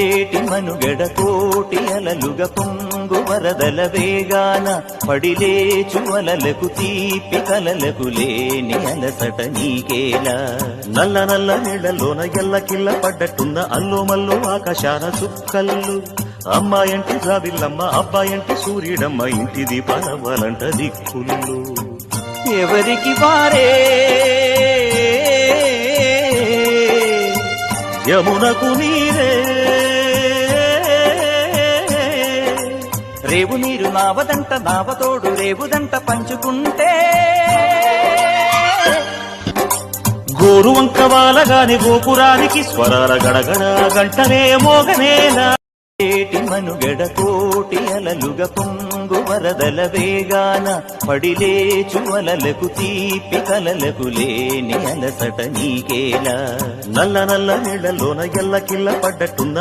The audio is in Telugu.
ఏటి మనుగడ కోటి అలలుగ పొంగు వరదల వేగాన పడిలేచు అలలకు తీపి కలలకు లేని అలసట నీకేలా. నల్ల నల్ల నీళ్లలోన ఎల్లకిల్ల పడ్డట్టున్న అల్లు మల్లు ఆకాశాన చుక్కల్లు. అమ్మాయంటి జాబిల్లమ్మ అబ్బాయంటి సూర్యుడమ్మ ఇంటి దీపాలవ్వాలంట దిక్కులు. ఎవరికి వారే యమునకు నీరే రేవు నీరు నావదంట నావతోడు రేవుదంట పంచుకుంటే గోరు వంక వాలగాని గోపురానికి స్వరాల గడగడ గంటనే మోగనేలా. ఏటి మనుగడ కోటి అలలుగ పొంగు వరదల వేగాన పడిలేచు అలలకు తీపి కలలకు లేని అలసట నీకేలా. నల్ల నల్ల నీళ్లలోన ఎల్లకిల్ల పడ్డట్టున్న